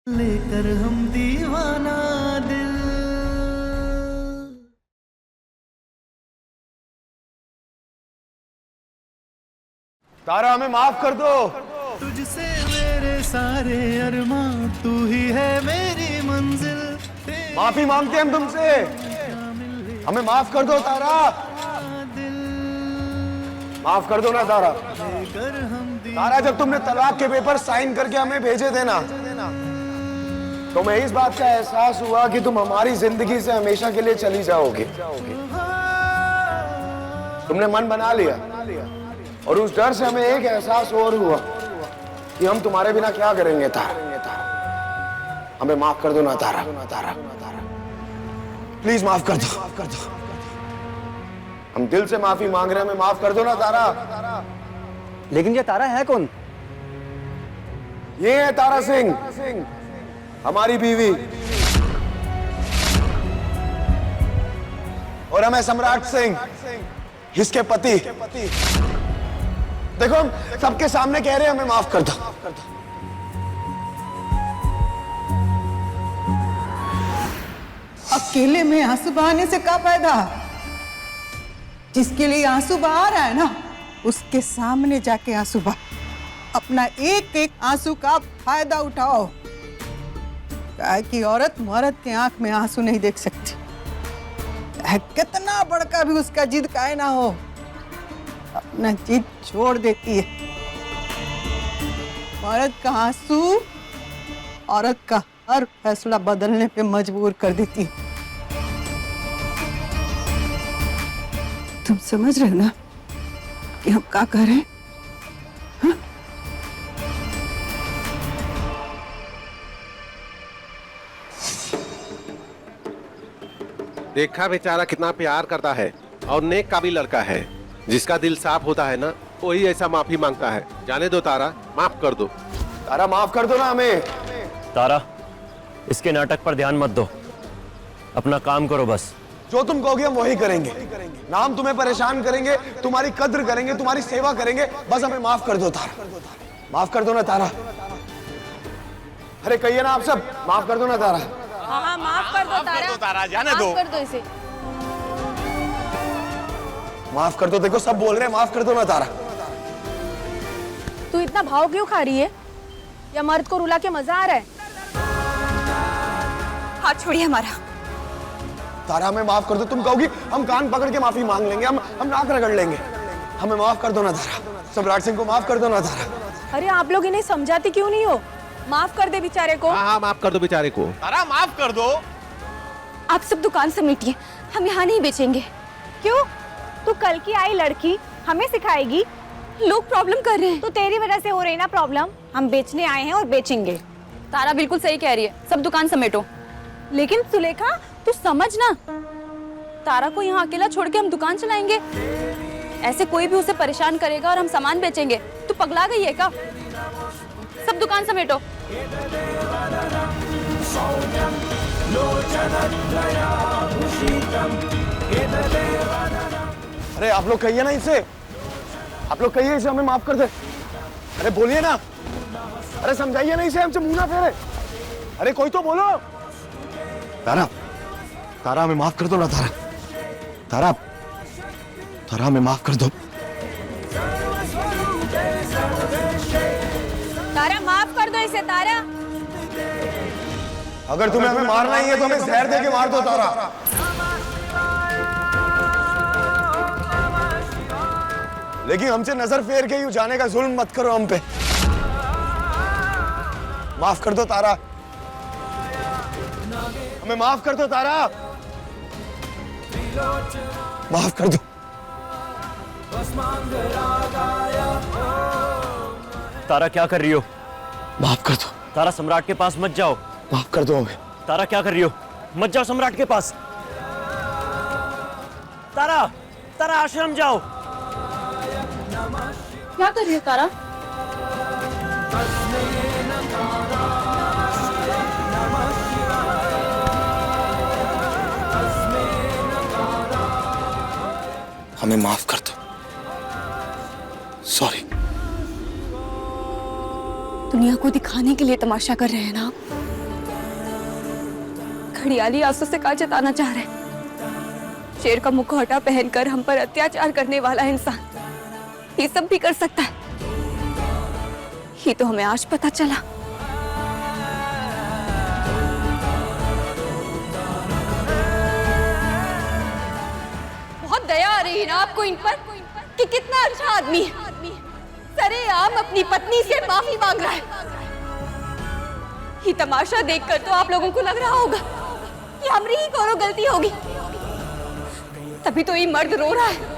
लेकर हम दीवाना दिल। तारा हमें माफ कर दो। तुझसे मेरे सारे अरमां, तू ही है मेरी मंजिल। माफी मांगते हैं हम तुमसे, हमें माफ कर दो तारा। माफ कर दो ना तारा। तारा जब तुमने तलाक के पेपर साइन करके हमें भेजे थे ना, तो मैं इस बात का एहसास हुआ कि तुम हमारी जिंदगी से हमेशा के लिए चली जाओगे। तुमने मन बना लिया, और उस डर से हमें एक एहसास और हुआ कि हम तुम्हारे बिना क्या करेंगे तारा। हमें माफ कर दो ना तारा। प्लीज माफ कर दो। हम दिल से माफी मांग रहे हैं, हमें माफ कर दो ना तारा। लेकिन ये तारा है कौन? ये है तारा सिंह, हमारी बीवी, और हमें सम्राट सिंह, इसके पति। देखो हम सबके सामने कह रहे हैं हमें माफ कर दो। अकेले में आंसू बहाने से क्या फायदा? जिसके लिए आंसू बहा रहा है ना, उसके सामने जाके आंसू बहा। अपना एक एक आंसू का फायदा उठाओ। क्या कि औरत मर्द के आंख में आंसू नहीं देख सकती, कितना बड़का भी उसका जिद काहे ना हो, अपना जिद छोड़ देती है। मर्द का आंसू औरत का हर फैसला बदलने पे मजबूर कर देती है। तुम समझ रहे हो ना कि हम क्या कर रहे हैं? हाँ? देखा बेचारा कितना प्यार करता है, और नेक काबिल लड़का है। जिसका दिल साफ होता है ना, वही ऐसा माफी मांगता है। जाने दो तारा, माफ कर दो। तारा माफ कर दो ना हमें। तारा, इसके नाटक पर ध्यान मत दो, अपना काम करो बस। जो तुम कहोगे हम वही करेंगे। ना हम तुम्हें परेशान करेंगे, तुम्हारी कद्र करेंगे, तुम्हारी सेवा करेंगे। बस हमें माफ कर दो तारा। माफ कर दो ना तारा। अरे कहिए ना आप सब, माफ कर दो ना तारा। हाँ, माफ कर दो तारा। जाने दो। माफ कर दो इसे। माफ कर दो। देखो सब बोल रहे हैं माफ कर दो ना तारा। तू इतना भाव क्यों खा रही है? या मर्द को रुला के मजा आ रहा है? हाथ छोड़िए हमारा। तारा हमें माफ कर दो। तुम कहोगी हम कान पकड़ के माफी मांग लेंगे, हम नाक रगड़ लेंगे। हमें माफ कर दो ना तारा। सम्राट सिंह को माफ कर दो ना तारा। अरे आप लोग इन्हें समझाती क्यों नहीं हो? माफ कर दे बेचारे को। हाँ, माफ कर दो बेचारे को। तारा माफ कर दो। आप सब दुकान समेटिए, हम यहाँ नहीं बेचेंगे। क्यों? तू कल की आई लड़की हमें सिखाएगी? लोग प्रॉब्लम कर रहे हैं। तो तेरी वजह से हो रही ना प्रॉब्लम। हम बेचने आए हैं और बेचेंगे। तारा बिल्कुल सही कह रही है, सब दुकान समेटो। लेकिन सुलेखा, तू समझ ना, तारा को यहाँ अकेला छोड़ के हम दुकान चलाएंगे? ऐसे कोई भी उसे परेशान करेगा और हम सामान बेचेंगे। तू पगला गई है क्या? सब दुकान समेटो। अरे आप लोग कहिए ना इसे, आप लोग कहिए इसे हमें माफ कर दे। अरे बोलिए ना, अरे समझाइए ना इसे, हमसे मुंह ना फेरे। अरे कोई तो बोलो। तारा, तारा हमें माफ कर दो ना तारा। तारा, तारा हमें माफ कर दो। तारा माफ कर दो इसे। तारा, अगर तुम्हें हमें मारना ही है तो हमें जहर दे के मार दो तारा। लेकिन हमसे नजर फेर के यूं जाने का जुल्म मत करो हम पे। माफ कर दो तारा, हमें माफ कर दो तारा। माफ कर दो। तारा क्या कर रही हो? माफ कर दो तारा, सम्राट के पास मत जाओ। माफ कर दो हमें। तारा क्या कर रही हो? मत जाओ सम्राट के पास। तारा, तारा आश्रम जाओ। क्या कर रही है तारा? हमें माफ कर दो। सॉरी। दुनिया को दिखाने के लिए तमाशा कर रहे हैं ना आप? घड़ियाली आंसू से क्या जताना चाह रहे हैं? शेर का मुखौटा पहनकर हम पर अत्याचार करने वाला इंसान ये सब भी कर सकता है। ये तो हमें आज पता चला। बहुत दया आ रही है ना आपको इन पर कि कितना अच्छा आदमी है, सरेआम अपनी पत्नी से माफी मांग रहा है। ये तमाशा देखकर तो आप लोगों को लग रहा होगा कि हमारी ही कोनो गलती होगी, तभी तो ये मर्द रो रहा है।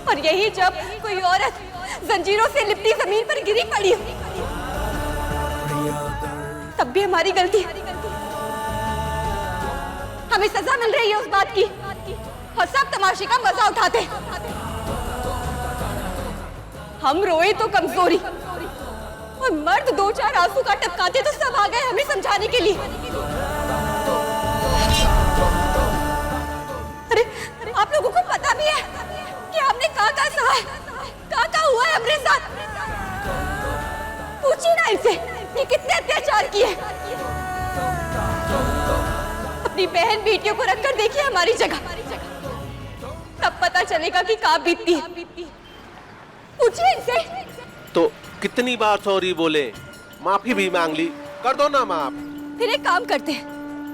और यही जब कोई औरत जंजीरों से लिपटी जमीन पर गिरी पड़ी हो, तब भी हमारी गलती। हमें सजा मिल रही है उस बात की और सब तमाशे का मजा उठाते हैं। हम रोए तो कमजोरी और मर्द दो चार आंसू का टपकाते तो सब आ गए हमें समझाने के लिए। अरे आप लोगों को पता भी है कि हमने का सहा है, का हुआ है हमारे साथ। पूछिए ना इनसे कि कितने अत्याचार किए। अपनी बहन बेटियों को रखकर देखिए हमारी जगह, तब पता चलेगा कि क्या बीतती है। पूछिए इनसे। तो कितनी बार सॉरी बोले, माफी भी मांग ली, कर दो ना माफ। फिर एक काम करते हैं,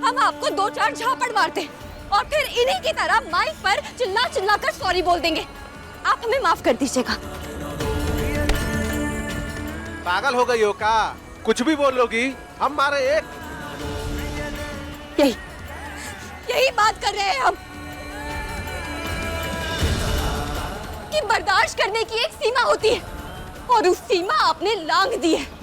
हम आपको दो चार झापड़ मारते हैं और फिर इन्हीं की तरह माइक पर चिल्ला चिल्ला कर सॉरी बोल देंगे। आप हमें माफ कर दीजिएगा। पागल हो गई हो का? कुछ भी बोलोगी हम मारे एक। यही बात कर रहे हैं हम कि बर्दाश्त करने की एक सीमा होती है और उस सीमा आपने लांघ दी है।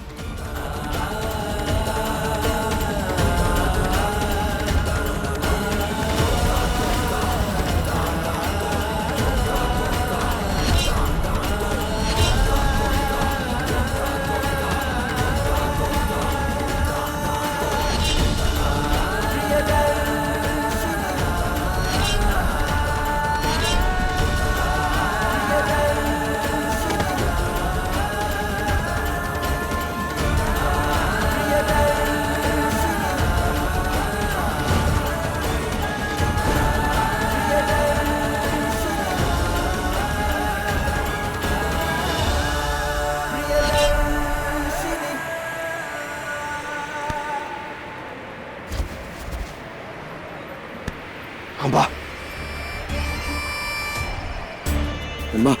अम्मा, अम्मा,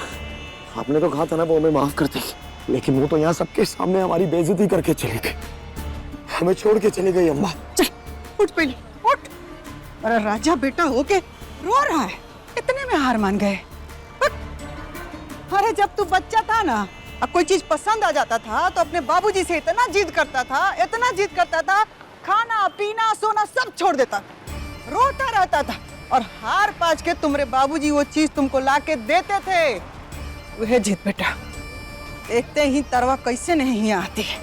आपने तो कहा था ना वो हमें माफ कर देगी, लेकिन वो तो यहाँ सबके सामने हमारी बेइज्जती करके चली गई, हमें छोड़ के चली गई। अम्मा चल उठ पहले उठ। अरे राजा बेटा होके रो रहा है, इतने में हार मान गए। उठ। अरे जब तू बच्चा था ना, अब कोई चीज पसंद आ जाता था तो अपने बाबूजी से इतना जिद करता था, खाना पीना सोना सब छोड़ देता, रोता रहता था और हार पाच के तुम्हारे बाबूजी वो चीज तुमको लाके देते थे। वह जिद बेटा देखते ही तरवा कैसे नहीं आती है।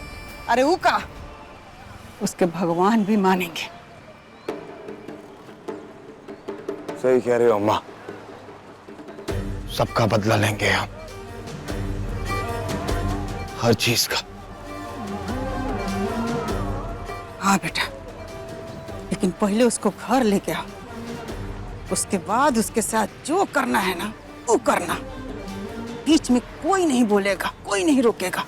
अरे वो का उसके भगवान भी मानेंगे। सही कह रहे हो अम्मा, सबका बदला लेंगे हम, हर चीज का। हाँ बेटा, लेकिन पहले उसको घर लेके आओ, उसके बाद उसके साथ जो करना है ना वो करना। बीच में कोई नहीं बोलेगा, कोई नहीं रोकेगा।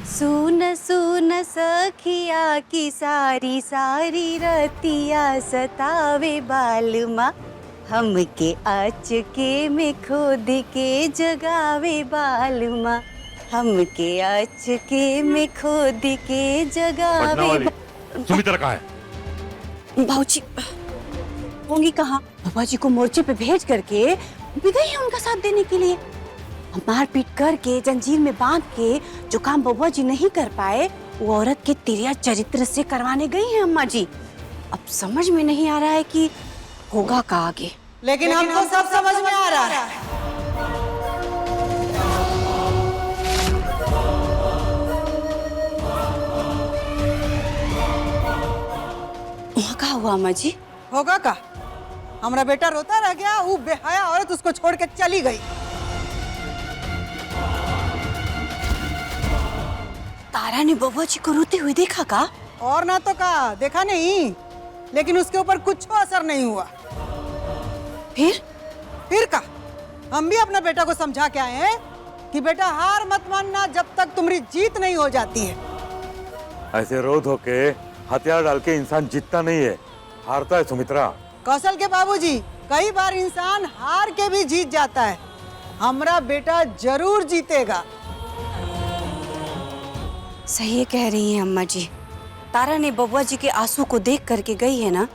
सुन सुन सखिया की सारी सारी रतिया सतावे बालमा, हमके आचके में खोद के जगावे बालमा, हमके आचके में खोद के जगावे। सुमित्रा कहाँ है? भाऊजी होंगी कहाँ? बाबा जी को मोर्चे पे भेज करके भी गई है उनका साथ देने के लिए। मारपीट करके जंजीर में बांध के जो काम बबुआ जी नहीं कर पाए वो औरत के तिरिया चरित्र से करवाने गई हैं अम्मा जी। अब समझ में नहीं आ रहा है कि होगा का आगे। लेकिन हमको सब समझ में आ रहा है। वहाँ का हुआ अम्मा जी? होगा का? हमारा बेटा रोता रह गया, वो बेहया औरत उसको छोड़ के चली गई। तारा ने बबुआ जी को रोते हुए देखा का? और ना तो का देखा नहीं, लेकिन उसके ऊपर कुछ असर नहीं हुआ। फिर का हम भी अपना बेटा को समझा के आए हैं कि बेटा हार मत मानना जब तक तुम्हारी जीत नहीं हो जाती है। ऐसे रो धो के हथियार डाल के इंसान जीतता नहीं है, हारता है सुमित्रा। कौशल के बाबूजी, कई बार इंसान हार के भी जीत जाता है। हमारा बेटा जरूर जीतेगा। सही कह रही हैं अम्मा जी। तारा ने बबुआ जी के आंसू को देख करके गई है ना,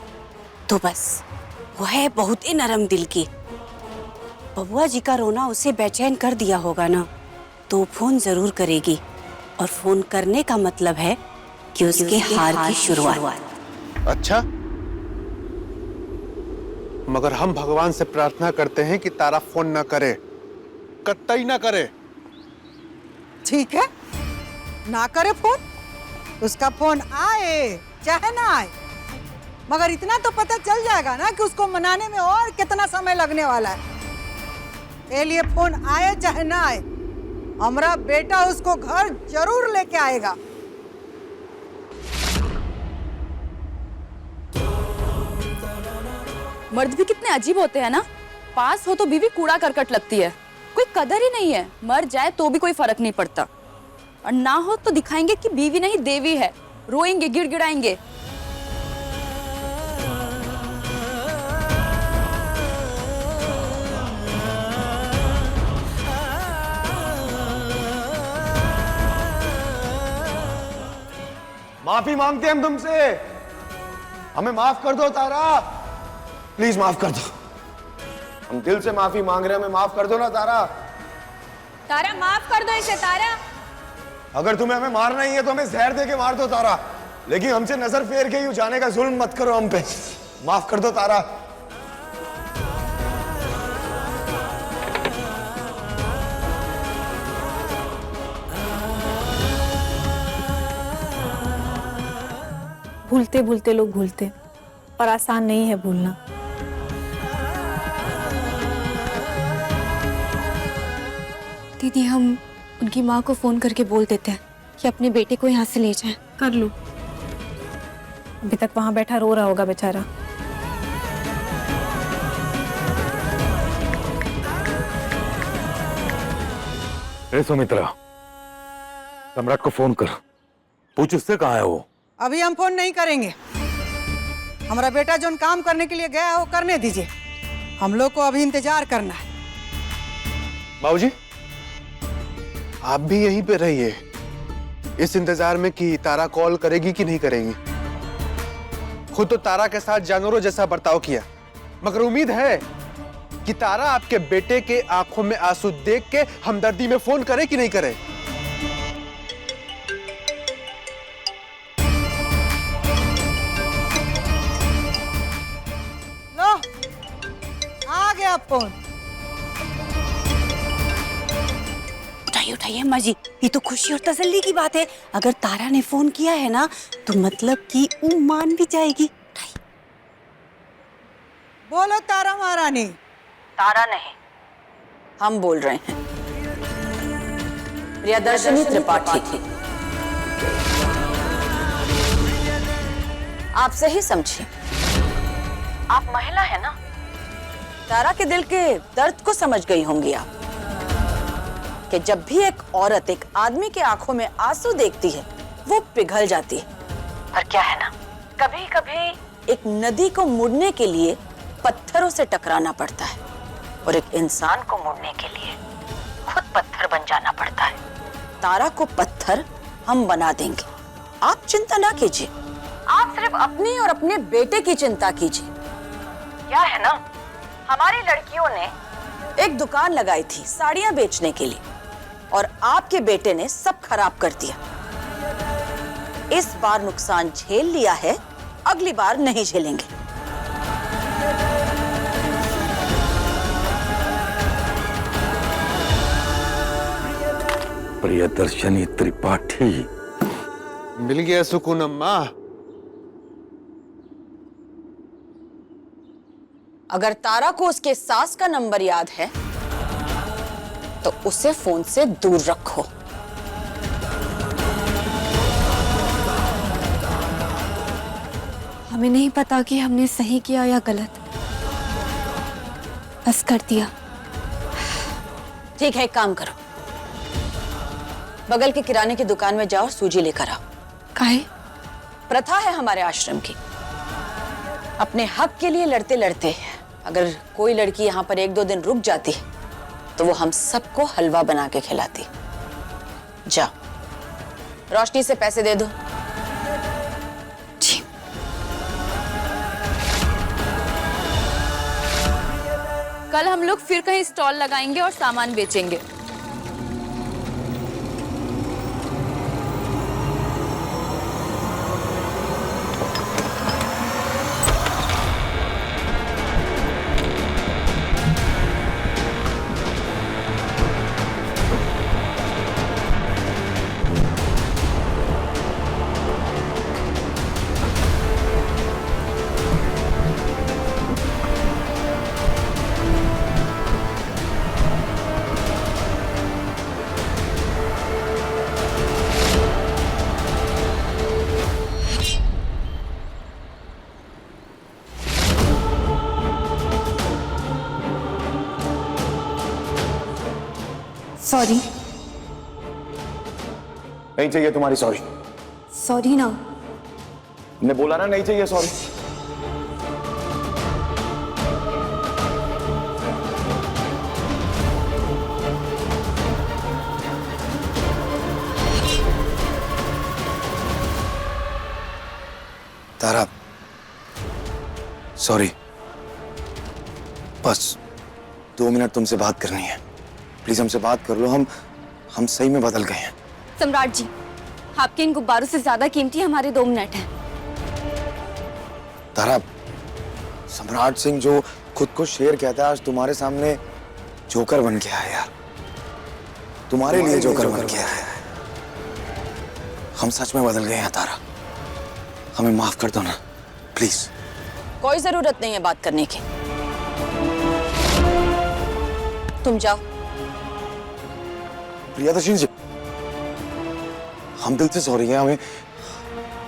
तो बस वो है बहुत ही नरम दिल की। बबुआ जी का रोना उसे बेचैन कर दिया होगा ना, तो फोन जरूर करेगी। और फोन करने का मतलब है कि उसके हार की शुरुआत। अच्छा, मगर हम भगवान से प्रार्थना करते हैं कि तारा फोन न करे, कतई न करे। ठीक है, ना करे फोन, उसका फोन आए चाहे ना आए, मगर इतना तो पता चल जाएगा ना कि उसको मनाने में और कितना समय लगने वाला है। ये लिए फोन आए चाहे ना आए, हमारा बेटा उसको घर जरूर लेके आएगा। मर्द भी कितने अजीब होते हैं ना, पास हो तो बीवी कूड़ा करकट लगती है, कोई कदर ही नहीं है। मर जाए तो भी कोई फर्क नहीं पड़ता, और ना हो तो दिखाएंगे कि बीवी नहीं देवी है, रोएंगे गिड़गिड़ाएंगे। माफी मांगते हैं हम तुमसे, हमें माफ कर दो तारा, प्लीज माफ कर दो। हम दिल से माफी मांग रहे हैं, हमें माफ कर दो ना तारा। तारा माफ कर दो इसे। तारा, अगर तुम्हें हमें मारना ही है तो हमें जहर दे के मार दो तारा, लेकिन हमसे नजर फेर के यूं जाने का जुल्म मत करो हम पे। माफ कर दो तारा। भूलते भूलते लोग भूलते, पर आसान नहीं है भूलना। दीदी, हम उनकी माँ को फोन करके बोल देते हैं कि अपने बेटे को यहाँ से ले जाएं। कर लो, अभी तक वहां बैठा रो रहा होगा बेचारा। ए सुमित्रा, सम्राट को फोन कर, पूछ उससे कहाँ है वो। अभी हम फोन नहीं करेंगे, हमारा बेटा जो काम करने के लिए गया है वो करने दीजिए। हम लोग को अभी इंतजार करना है। बाबूजी, आप भी यहीं पे रहिए, इस इंतजार में कि तारा कॉल करेगी कि नहीं करेगी। खुद तो तारा के साथ जानवरों जैसा बर्ताव किया, मगर उम्मीद है कि तारा आपके बेटे के आंखों में आंसू देख के हमदर्दी में फोन करे कि नहीं करे। लो, आ गया फोन। उठाइए उठाइए अम्मा जी, ये तो खुशी और तसल्ली की बात है। अगर तारा ने फोन किया है ना, तो मतलब कि वो मान भी जाएगी। बोलो तारा महारानी। तारा नहीं, हम बोल रहे हैं, प्रियदर्शनी त्रिपाठी। आप सही समझिए, आप महिला है ना, तारा के दिल के दर्द को समझ गई होंगी आप, कि जब भी एक औरत एक आदमी के आंखों में आंसू देखती है वो पिघल जाती है। पर क्या है ना, कभी कभी एक नदी को मुड़ने के लिए पत्थरों से टकराना पड़ता है, और एक इंसान को मुड़ने के लिए खुद पत्थर बन जाना पड़ता है। तारा को पत्थर हम बना देंगे, आप चिंता ना कीजिए। आप सिर्फ अपनी और अपने बेटे की चिंता कीजिए। क्या है ना, हमारी लड़कियों ने एक दुकान लगाई थी साड़ियां बेचने के लिए, और आपके बेटे ने सब खराब कर दिया। इस बार नुकसान झेल लिया है, अगली बार नहीं झेलेंगे। प्रियदर्शनी त्रिपाठी, मिल गया सुकून अम्मा। अगर तारा को उसके सास का नंबर याद है तो उसे फोन से दूर रखो। हमें नहीं पता कि हमने सही किया या गलत, बस कर दिया। ठीक है, एक काम करो, बगल के किराने की दुकान में जाओ, सूजी लेकर आओ। काहे? प्रथा है हमारे आश्रम की, अपने हक के लिए लड़ते लड़ते अगर कोई लड़की यहाँ पर 1-2 दिन रुक जाती तो वो हम सबको हलवा बना के खिलाती। जाओ, रोशनी से पैसे दे दो। जी। कल हम लोग फिर कहीं स्टॉल लगाएंगे और सामान बेचेंगे। सॉरी। नहीं चाहिए तुम्हारी सॉरी। सॉरी ना। ने बोला ना नहीं चाहिए सॉरी। तारा, सॉरी, बस 2 मिनट तुमसे बात करनी है। प्लीज हमसे बात कर लो, हम सही में बदल गए हैं। सम्राट जी, आपके इन गुब्बारों से ज्यादा कीमती हमारे 2 मिनट हैं। तारा, सम्राट सिंह जो खुद को शेर कहता है आज तुम्हारे सामने जोकर बन गया है यार। तुम्हारे लिए जोकर बन गया है। हम सच में बदल गए हैं तारा, हमें माफ कर दो ना प्लीज। कोई जरूरत नहीं है बात करने की, तुम जाओ। प्रियदर्शनी जी, हम दिल से सॉरी हैं,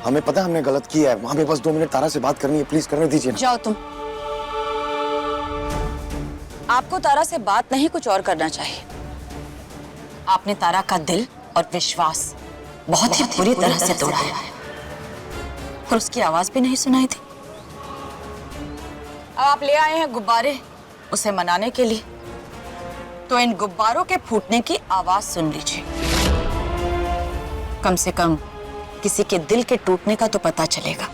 हमें पता है हमने गलत किया है। हमें बस 2 मिनट तारा से बात करनी है, प्लीज करने दीजिए ना। जाओ तुम। आपको तारा से बात नहीं कुछ और करना चाहिए। आपने तारा का दिल और विश्वास बहुत ही बुरी तरह से तोड़ा है और उसकी आवाज भी नहीं सुनाई थी। अब आप ले आए हैं गुब्बारे उसे मनाने के लिए, तो इन गुब्बारों के फूटने की आवाज सुन लीजिए। कम से कम किसी के दिल के टूटने का तो पता चलेगा।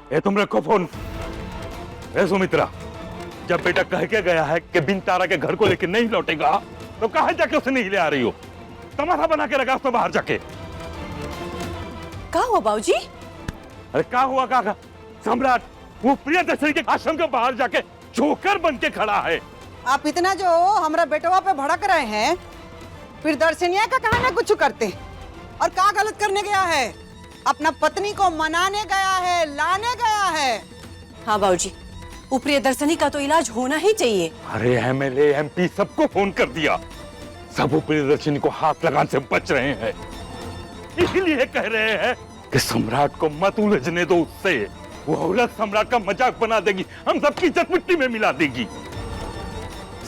ए तुम रखो फोन। ए सुमित्रा, जब बेटा कह के गया है कि बिन तारा के घर को लेकर नहीं लौटेगा, तो कहां जाके उसे नहीं ले आ रही हो? तमाशा बना के रखा उसने बाहर जाके। क्या हुआ बाबूजी? अरे क्या हुआ काका? सम्राट वो प्रियदर्शनी के आश्रम के बाहर जाके जोकर बन के खड़ा है। आप इतना जो हमारा बेटवा पे भड़क रहे हैं, फिर दर्शनिया का कहा ना कुछ करते और क्या गलत करने गया है? अपना पत्नी को मनाने गया है, लाने गया है। हाँ बाबूजी, प्रियदर्शनी का तो इलाज होना ही चाहिए। अरे एमएलए एमपी सबको फोन कर दिया, सब प्रियदर्शनी को हाथ लगाने से बच रहे हैं। इसलिए कह रहे हैं कि सम्राट को मत उलझने दो उससे। वो औरत सम्राट का मजाक बना देगी, हम सबकी इज्जत मिट्टी में मिला देगी,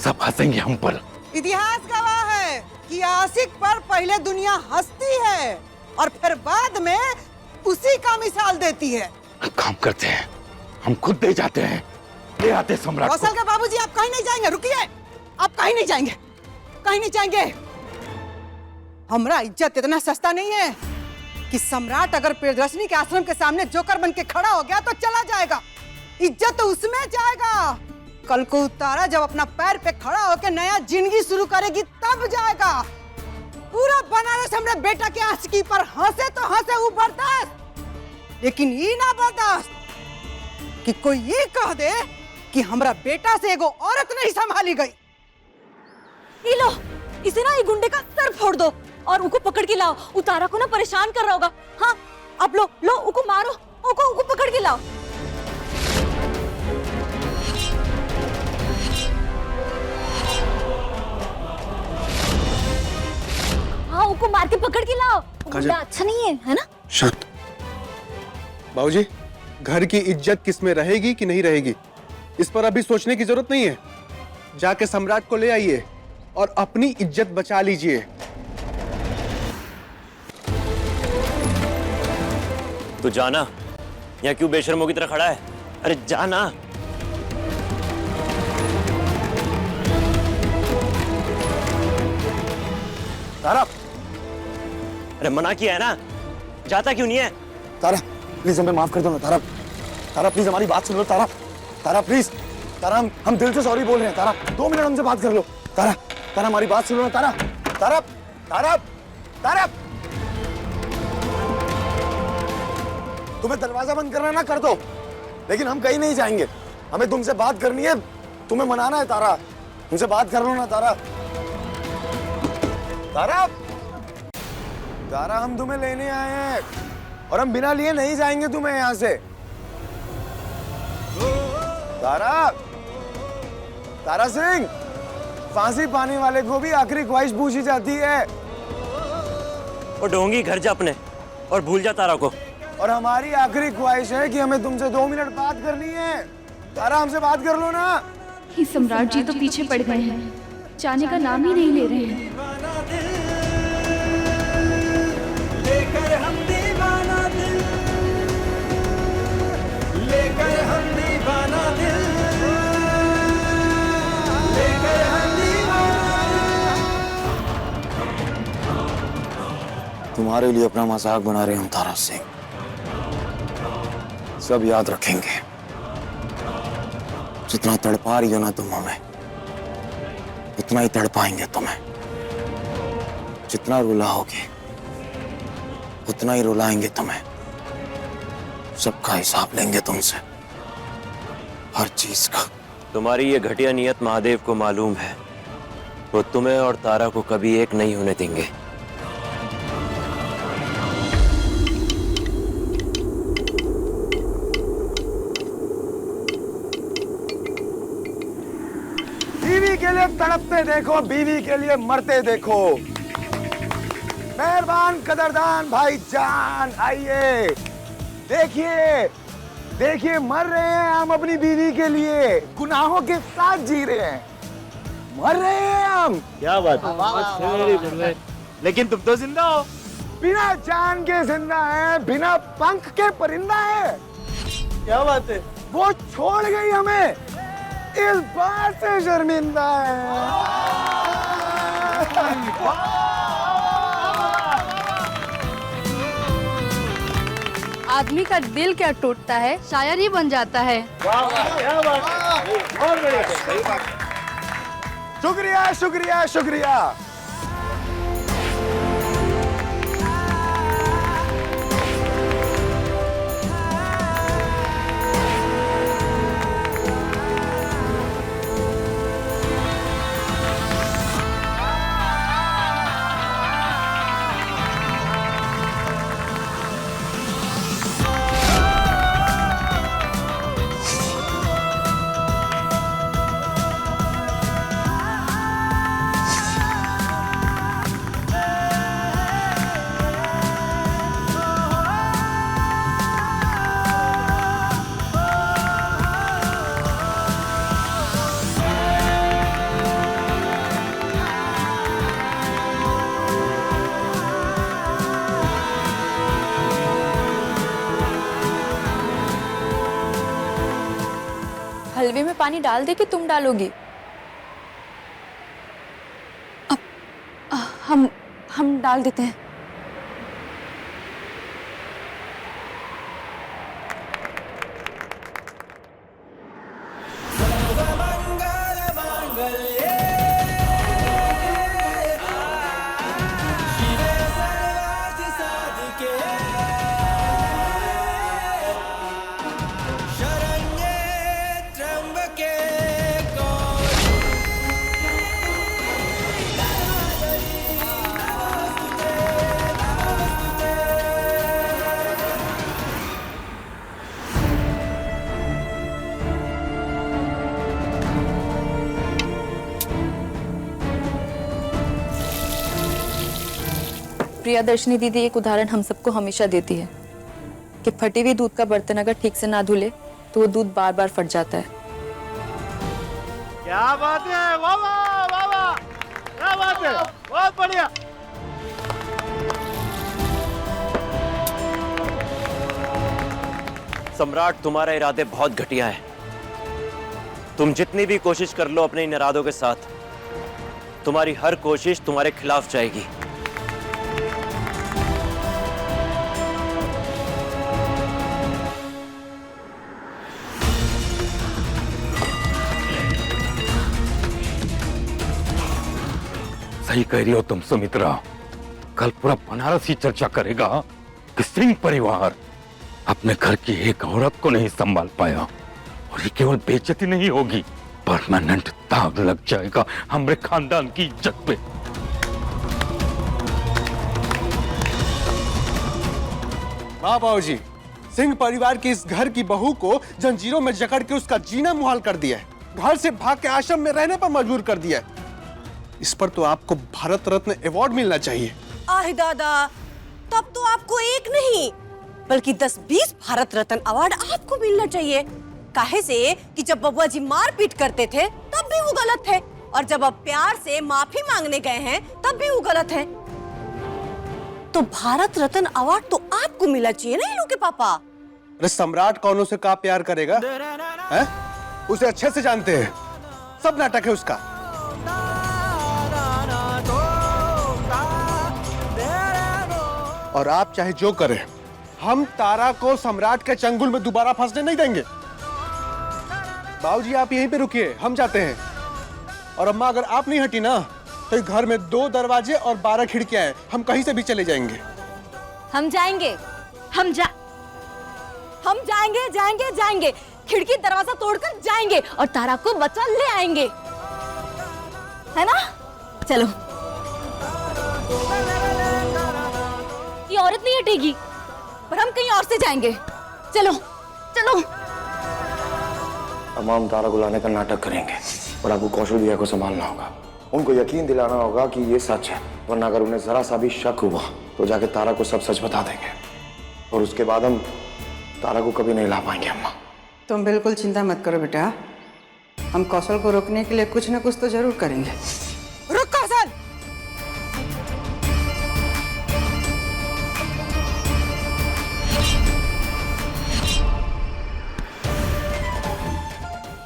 सब हंसेंगे हम पर। इतिहास गवाह है कि आशिक पर पहले दुनिया हंसती है और फिर बाद में उसी का मिसाल देती है। काम करते हैं, हम खुद दे जाते हैं, ले आते सम्राट कौशल के बाबूजी, आप कहीं नहीं जाएंगे, रुकिए। आप कहीं नहीं जाएंगे, कहीं नहीं जाएंगे। हमारा इज्जत इतना सस्ता नहीं है कि सम्राट अगर प्रियदर्शनी के आश्रम के सामने जोकर बन के खड़ा हो गया तो चला जाएगा। इज्जत तो उसमें जाएगा। कल को तारा जब अपना पैर पे खड़ा होकर नया जिंदगी शुरू करेगी तब जाएगा। पूरा बनारस हमरे बेटा के आशिकी पर हंसे तो हंसे, वो बर्दाश्त, लेकिन ये ना बर्दाश्त कि कोई ये कह दे कि हमरा बेटा से एगो औरत नहीं संभाली गई। ये लो, इसे ना ये गुंडे का सर फोड़ दो और उको पकड़ के लाओ। उतारा को ना परेशान कर रहा होगा। हाँ अब लो लो, उको मारो, उको पकड़ के लाओ। हाँ उको मार के पकड़ के लाओ। गुंडा अच्छा नहीं है ना? शांत। बाबूजी, घर की इज्जत किस में रहेगी कि नहीं रहेगी, इस पर अभी सोचने की जरूरत नहीं है। जाके सम्राट को ले आइए और अपनी इज्जत बचा लीजिए। तू जाना, यहाँ क्यों बेशर्मों की तरह खड़ा है? अरे जाना। तारा, अरे मना किया है ना, जाता क्यों नहीं है? तारा प्लीज हमें माफ कर दो ना। तारा, तारा प्लीज हमारी बात सुन लो। तारा, तारा प्लीज, तारा हम दिल से सॉरी बोल रहे हैं। तारा 2 मिनट हमसे बात कर लो। तारा, तारा हमारी बात सुनो ना। तारा, तारा, तारा, तारा, तुम्हें दरवाजा बंद करना ना कर दो, लेकिन हम कहीं नहीं जाएंगे। हमें तुमसे बात करनी है, तुम्हें मनाना है। तारा तुमसे बात कर लो ना। तारा, तारा, तारा हम तुम्हें लेने आए हैं और हम बिना लिए नहीं जाएंगे तुम्हें यहाँ से। तारा, तारा सिंह, फांसी पाने वाले को भी आखिरी ख्वाहिश पूछी जाती है। और ढोंगी घर जा अपने और भूल जा तारा को। और हमारी आखिरी ख्वाहिश है कि हमें तुमसे 2 मिनट बात करनी है। तारा हमसे बात कर लो ना। ये सम्राट जी तो पीछे पड़ गए हैं, जाने का नाम ही नहीं ले रहे हैं। लेकर हम दीवाना दिल, लेकर हम दीवाना दिल, लेकर हम दीवाना। तुम्हारे लिए अपना मजाक बना रहे हम तारा सिंह, सब याद रखेंगे। जितना तड़पा रही हो ना तुम हमें, उतना ही तड़पाएंगे तुम्हें। जितना रुलाओगे उतना ही रुलाएंगे तुम्हें। सबका हिसाब लेंगे तुमसे, हर चीज का। तुम्हारी ये घटिया नियत महादेव को मालूम है। वो तुम्हें और तारा को कभी एक नहीं होने देंगे। बीवी के लिए तड़पते देखो, बीवी के लिए मरते देखो। मेहरबान कदरदान भाईजान, आइए देखिए, देखिए मर रहे हैं हम अपनी बीवी के लिए, गुनाहों के साथ जी रहे हैं, मर रहे हैं हम। क्या बात है? लेकिन तुम तो जिंदा हो। बिना जान के जिंदा है, बिना पंख के परिंदा है। क्या बात है? वो छोड़ गई हमें, इस बात से शर्मिंदा है। आदमी का दिल क्या टूटता है, शायर ही बन जाता है। शुक्रिया शुक्रिया शुक्रिया। हलवे में पानी डाल दे कि तुम डालोगी? अब हम डाल देते हैं। प्रियदर्शनी दीदी एक उदाहरण हम सबको हमेशा देती है कि फटी हुई दूध का बर्तन अगर ठीक से ना धुले तो वो दूध बार बार फट जाता है। क्या बात है, वाह वाह वाह वाह, क्या बात है, बहुत बढ़िया। सम्राट, तुम्हारे इरादे बहुत घटिया हैं। तुम जितनी भी कोशिश कर लो अपने इन इरादों के साथ, तुम्हारी हर कोशिश तुम्हारे खिलाफ जाएगी। सही कह रही हो तुम सुमित्रा। कल पूरा बनारस ही चर्चा करेगा कि सिंह परिवार अपने घर की एक औरत को नहीं संभाल पाया, और ये केवल बेइज्जती नहीं होगी, परमानेंट दाग लग जाएगा हमारे खानदान की इज्जत पे। हाँ बाबूजी, सिंह परिवार की इस घर की बहू को जंजीरों में जकड़ के उसका जीना मुहाल कर दिया है, घर से भाग के आश्रम में रहने पर मजबूर कर दिया है। इस पर तो आपको भारत रत्न अवार्ड मिलना चाहिए। आह दादा, तब तो आपको एक नहीं बल्कि 10-20 भारत रत्न अवार्ड आपको मिलना चाहिए। काहे से कि जब बबुआ जी मारपीट करते थे तब भी वो गलत थे, और जब अब प्यार से माफी मांगने गए हैं तब भी वो गलत है। तो भारत रत्न अवार्ड तो आपको मिलना चाहिए ना, इन लोग के पापा। अरे सम्राट कौनों से का प्यार करेगा है? उसे अच्छे से जानते हैं, सब नाटक है उसका। और आप चाहे जो करें, हम तारा को सम्राट के चंगुल में दोबारा फंसने नहीं देंगे। बाबूजी आप यहीं पे रुकिए, हम जाते हैं। और अम्मा अगर आप नहीं हटी ना तो घर में 2 दरवाजे और 12 खिड़कियां हैं, हम कहीं से भी चले जाएंगे। हम जाएंगे, जाएंगे, खिड़की दरवाजा तोड़कर जाएंगे और तारा को बचा ले आएंगे, है ना? चलो। ये औरत नहीं हटेगी, पर हम कहीं और से जाएंगे। चलो चलो। तमाम तारा को लाने का नाटक करेंगे, और आपको कौशल भैया को संभालना होगा। उनको यकीन दिलाना होगा कि ये सच है, वरना अगर उन्हें जरा सा भी शक हुआ तो जाके तारा को सब सच बता देंगे, और उसके बाद हम तारा को कभी नहीं ला पाएंगे। अम्मा तुम बिल्कुल चिंता मत करो बेटा, हम कौशल को रोकने के लिए कुछ न कुछ तो जरूर करेंगे। रुक कौशल!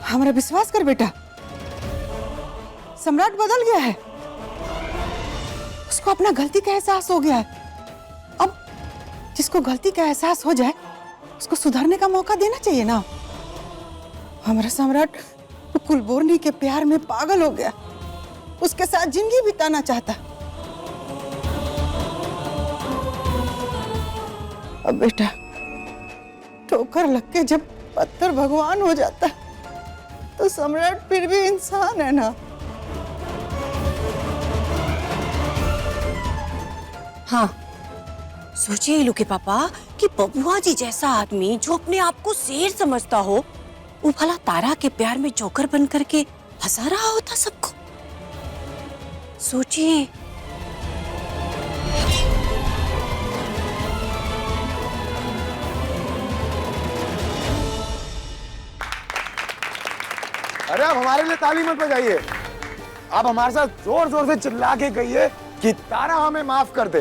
हमारा विश्वास कर बेटा, सम्राट बदल गया है, उसको अपना गलती का एहसास हो गया है। अब जिसको गलती का एहसास हो जाए उसको सुधरने का मौका देना चाहिए ना। हमारा सम्राट कुलबोर्नी के प्यार में पागल हो गया, उसके साथ जिंदगी बिताना चाहता। अब बेटा ठोकर लग के जब पत्थर भगवान हो जाता तो सम्राट फिर भी इंसान है ना। हाँ, सोचिए इलू के पापा कि बबुआ जी जैसा आदमी जो अपने आप को शेर समझता हो, वो भला तारा के प्यार में जोकर बन करके हंसा रहा होता सबको। सोचिए। अरे आप हमारे लिए ताली मत बजाइए, आप हमारे साथ जोर जोर से चिल्ला के कहिए कि तारा हमें माफ कर दे।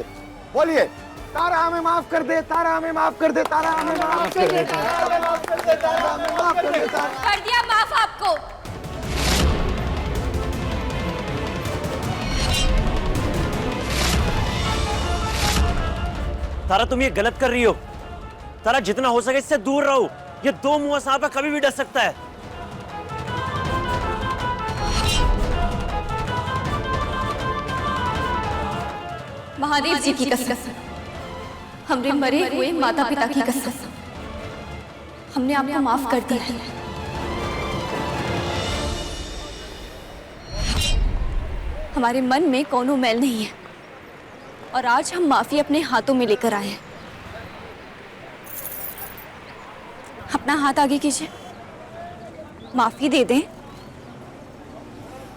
बोलिए, तारा हमें माफ कर दे, तारा हमें माफ कर दे, तारा हमें माफ कर दे, तारा हमें माफ कर दे, तारा हमें माफ कर दे। कर दिया माफ आपको। तारा तुम ये गलत कर रही हो। तारा जितना हो सके इससे दूर रहो, ये 2 मुंह सांप कभी भी डस सकता है। महादेव जी की कसम, हमरे मरे हुए माता पिता की कसम, हमने आपको माफ कर दिया है। हमारे मन में कोनो मैल नहीं है, और आज हम माफी अपने हाथों में लेकर आए हैं। अपना हाथ आगे कीजिए, माफी दे दें।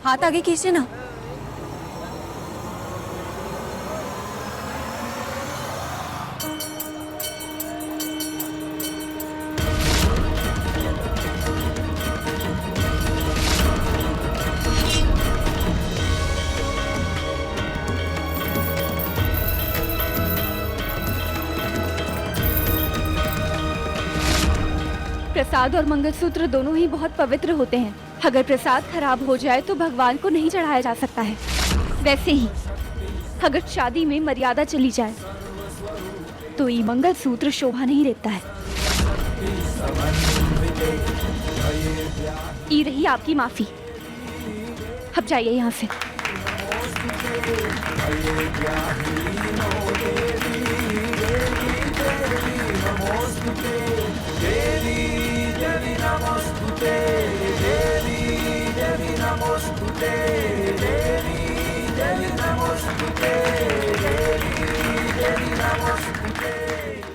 हाथ आगे कीजिए ना। प्रसाद और मंगलसूत्र दोनों ही बहुत पवित्र होते हैं। अगर प्रसाद खराब हो जाए तो भगवान को नहीं चढ़ाया जा सकता है। वैसे ही अगर शादी में मर्यादा चली जाए तो ये मंगलसूत्र शोभा नहीं देता है। ये रही आपकी माफी। अब जाइए यहाँ से।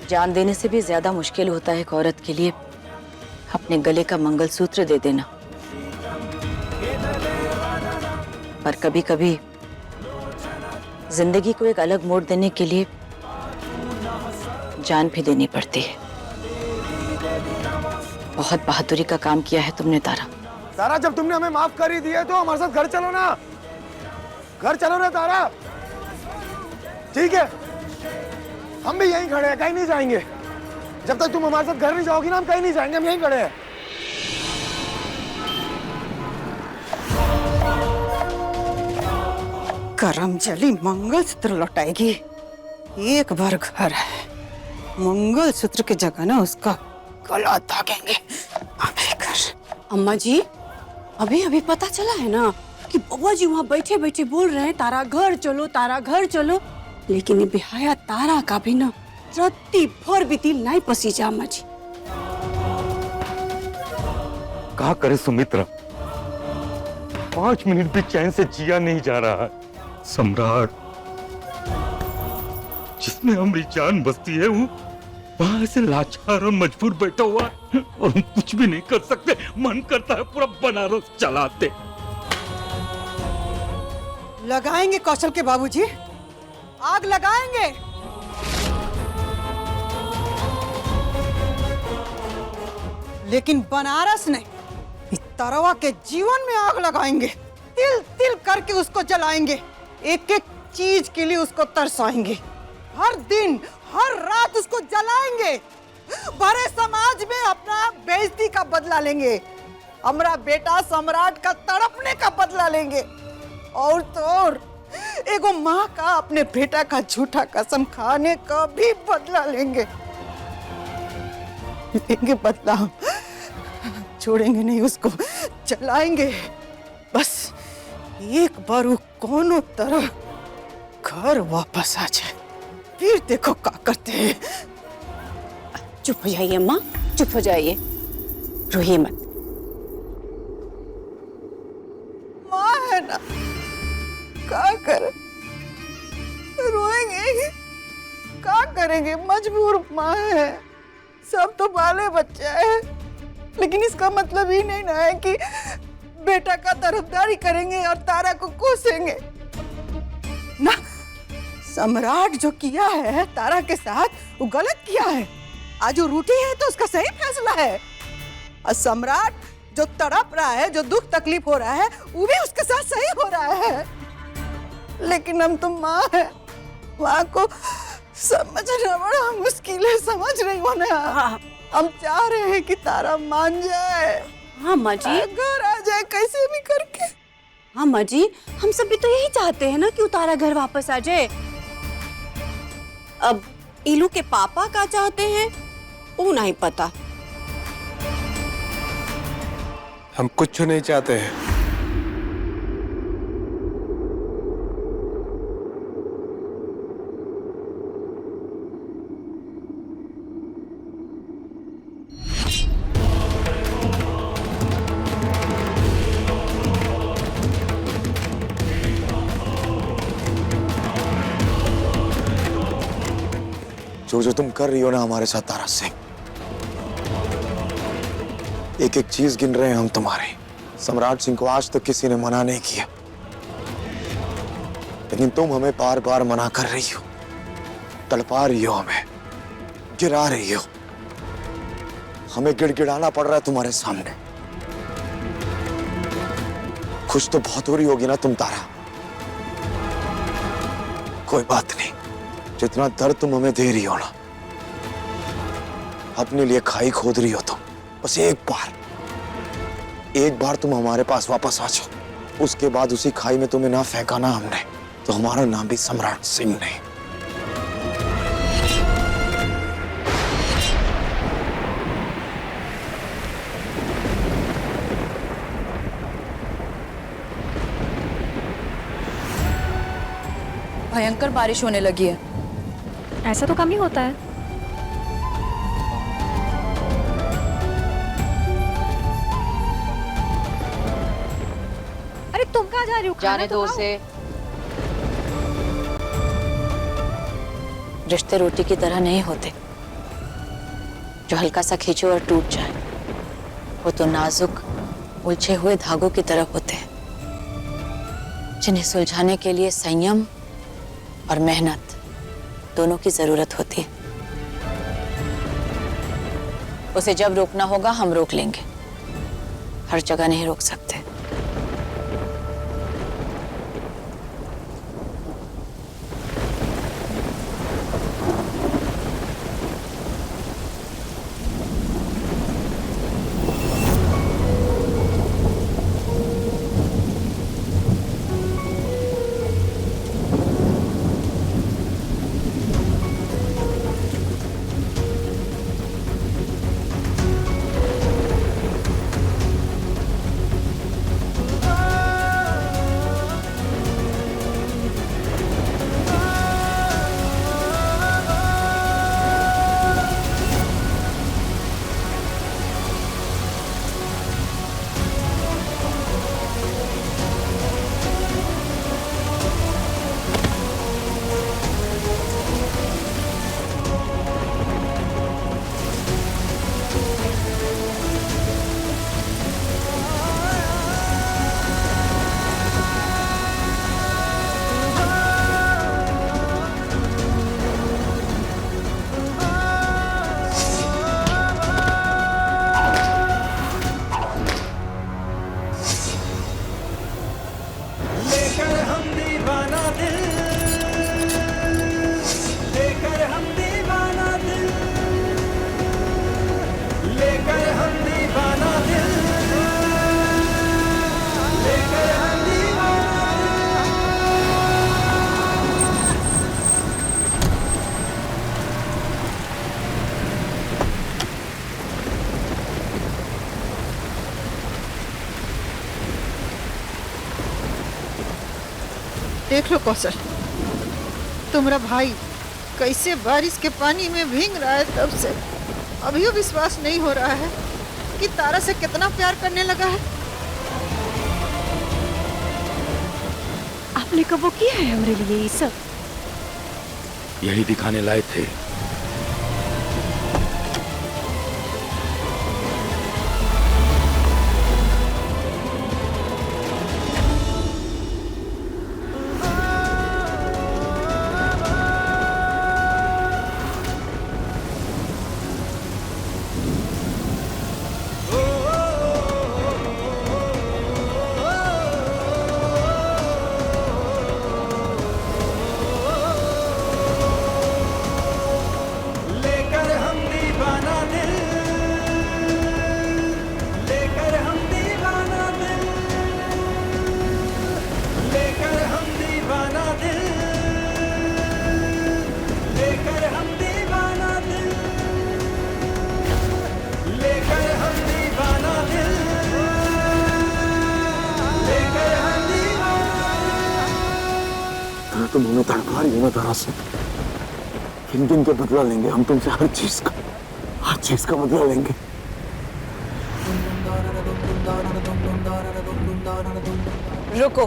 जान देने से भी ज्यादा मुश्किल होता है एक औरत के लिए अपने गले का मंगलसूत्र दे देना। पर कभी कभी जिंदगी को एक अलग मोड़ देने के लिए जान भी देनी पड़ती है। बहुत बहादुरी का काम किया है तुमने तारा। तारा, जब तुमने हमें माफ कर ही दिया तो हमारे साथ घर चलो ना। घर चलो ना तारा। ठीक है, हम भी यहीं खड़े हैं, कहीं नहीं जाएंगे। जब तक तुम हमारे साथ घर नहीं जाओगी ना, हम कहीं नहीं जाएंगे, हम यहीं खड़े हैं। करमजली मंगलसूत्र लौटाएगी। एक बार घर है, मंगलसूत्र की जगह ना उसका गला दागेंगे। अम्मा जी, अभी अभी पता चला है ना कि बब्बा जी वहाँ बैठे बैठे बोल रहे हैं तारा घर चलो, तारा घर चलो। लेकिन ये बेहया तारा का भी ना रत्ती भर भी दिल नहीं पसीजा। अम्मा जी कहा करे सुमित्रा, 5 मिनट भी चैन से जिया नहीं जा रहा है। सम्राट जिसमें हमारी जान बसती है वो वहां से लाचार और मजबूर बैठा हुआ है और हम कुछ भी नहीं कर सकते। मन करता है पूरा बनारस चलाते। लगाएंगे कौशल के बाबूजी, आग लगाएंगे। लेकिन बनारस ने इस तरवा के जीवन में आग लगाएंगे। तिल तिल करके उसको जलाएंगे। एक एक चीज के लिए उसको तरसाएंगे। हर दिन हर रात उसको जलाएंगे। भरे समाज में अपना बेइज्जती का बदला लेंगे। हमारा बेटा सम्राट का तड़पने का बदला लेंगे। और तो और एगो माँ का अपने बेटा का झूठा कसम खाने का भी बदला लेंगे। लेंगे बदला, छोड़ेंगे नहीं उसको, चलाएंगे। बस एक बार वो कोनो तरह घर वापस आ जाए, फिर देखो क्या करते हैं। चुप हो जाइए अम्मा, चुप हो जाइए, रोइए मत। माँ है ना, क्या करें, रोएंगे, क्या करेंगे, मजबूर माँ है। सब तो बाले बच्चे हैं, लेकिन इसका मतलब ही नहीं ना है कि बेटा का तरफदारी करेंगे और तारा को कोसेंगे ना। सम्राट जो किया है तारा के साथ वो गलत किया है। आज वो रूठी है तो उसका सही फैसला है। और सम्राट जो तड़प रहा है, जो दुख तकलीफ हो रहा है, वो भी उसके साथ सही हो रहा है। लेकिन हम तो माँ है, माँ को समझना बड़ा मुश्किल है। समझ रही हो ना? हम चाह रहे हैं कि तारा मान जाए। हाँ माँ जी, घर आ जाए कैसे भी करके। हाँ माँ जी, हम सब भी तो यही चाहते हैं ना कि तारा घर वापस आ जाए। अब इलू के पापा क्या चाहते हैं वो नहीं पता। हम कुछ नहीं चाहते हैं। जो तुम कर रही हो ना हमारे साथ तारा सिंह, एक एक चीज गिन रहे हैं हम तुम्हारे। सम्राट सिंह को आज तक किसी ने मना नहीं किया, लेकिन तुम हमें बार बार मना कर रही हो, तड़पा रही हो, हमें गिरा रही हो। हमें गिड़गिड़ाना पड़ रहा है तुम्हारे सामने। खुश तो बहुत हो रही होगी ना तुम तारा। कोई बात नहीं, जितना दर्द तुम हमें दे रही हो ना, अपने लिए खाई खोद रही हो तुम। बस एक बार तुम हमारे पास वापस आ जाओ, उसके बाद उसी खाई में तुम्हें ना फेंका ना हमने, तो हमारा नाम भी सम्राट सिंह नहीं। भयंकर बारिश होने लगी है। ऐसा तो कम ही होता है। अरे तुम कहाँ जा रही हो? जाने दो उसे। रिश्ते रोटी की तरह नहीं होते जो हल्का सा खींचो और टूट जाए। वो तो नाजुक उलझे हुए धागों की तरह होते हैं, जिन्हें सुलझाने के लिए संयम और मेहनत दोनों की जरूरत होती है। उसे जब रोकना होगा हम रोक लेंगे, हर जगह नहीं रोक सकते। देख लो कौशल, तुम्हारा भाई कैसे बारिश के पानी में भीग रहा है। तब से अभी विश्वास नहीं हो रहा है कि तारा से कितना प्यार करने लगा है। आपने कब वो किया है हमारे लिए ये सब? यही दिखाने लाए थे। तुम हमें तड़पा रही हो ना तारा से, किन किन के बदला लेंगे हम तुमसे, हर चीज का बदला लेंगे। रुको।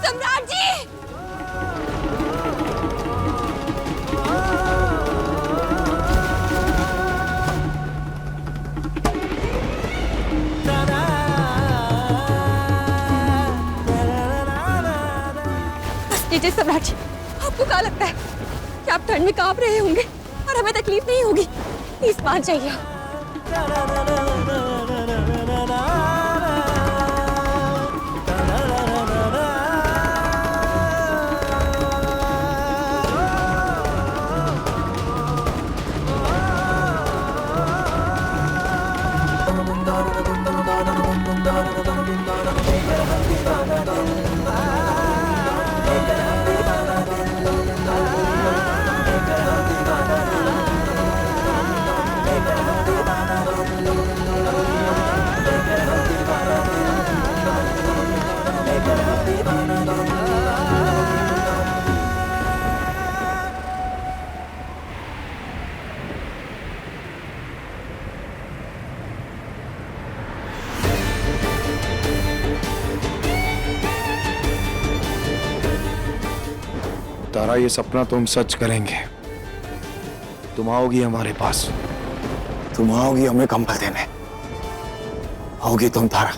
सम्राट जी! लीजिए सम्राट जी, आपको क्या लगता है कि आप ठंड में कांप रहे होंगे और हमें तकलीफ नहीं होगी? प्लीज मान जाइए। तारा, ये सपना तो हम सच करेंगे। तुम आओगी हमारे पास, तुम आओगी हमें कंबल देने, आओगी तुम तारा,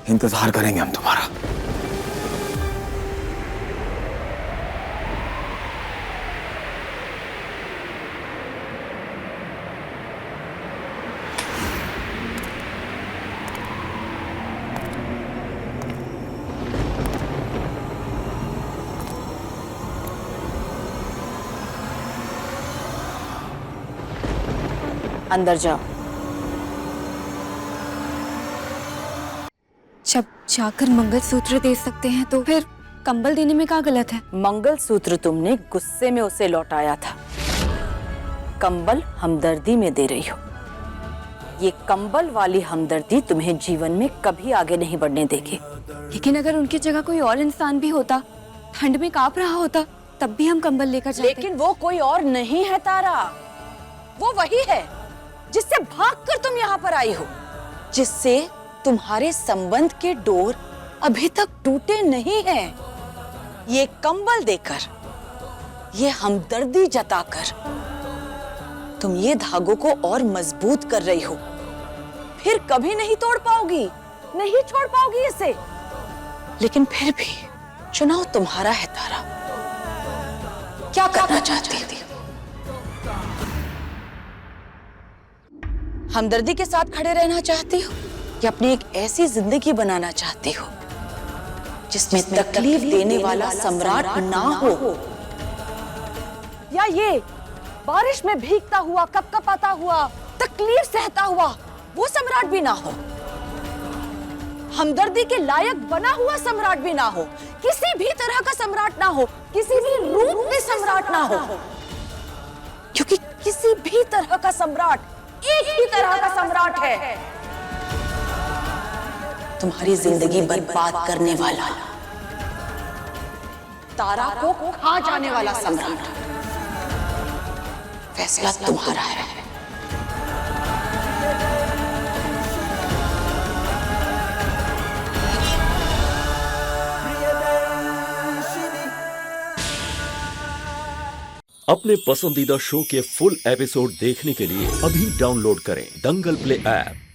इंतजार करेंगे हम तुम्हारा। अंदर जाओ। जब जाकर मंगलसूत्र दे सकते हैं तो फिर कंबल देने में क्या गलत है? मंगलसूत्र तुमने गुस्से में उसे लौटाया था, कंबल हमदर्दी में दे रही हो। ये कंबल वाली हमदर्दी तुम्हें जीवन में कभी आगे नहीं बढ़ने देगी। लेकिन अगर उनकी जगह कोई और इंसान भी होता, ठंड में कांप रहा होता, तब भी हम कंबल लेकर जाते। लेकिन वो कोई और नहीं है तारा, वो वही है जिससे भागकर तुम यहाँ पर आई हो, जिससे तुम्हारे संबंध के डोर अभी तक टूटे नहीं हैं। ये कंबल देकर, ये हमदर्दी जताकर तुम ये धागों को और मजबूत कर रही हो। फिर कभी नहीं तोड़ पाओगी, नहीं छोड़ पाओगी इसे। लेकिन फिर भी चुनाव तुम्हारा है तारा, क्या करना चाहती थी? हमदर्दी के साथ खड़े रहना चाहती हो या अपनी एक ऐसी जिंदगी बनाना चाहती हो जिसमें तकलीफ देने वाला सम्राट ना हो? या ये बारिश में भीगता हुआ, कपकपाता हुआ, तकलीफ सहता हुआ वो सम्राट भी ना हो? हमदर्दी के लायक बना हुआ सम्राट भी ना हो, किसी भी तरह का सम्राट ना हो, किसी भी रूप में सम्राट ना हो। क्योंकि किसी भी तरह का सम्राट एक ही तरह का सम्राट है, तुम्हारी जिंदगी बर्बाद करने वाला, तारा को खा जाने वाला सम्राट। फैसला तुम्हारा है। अपने पसंदीदा शो के फुल एपिसोड देखने के लिए अभी डाउनलोड करें दंगल प्ले ऐप।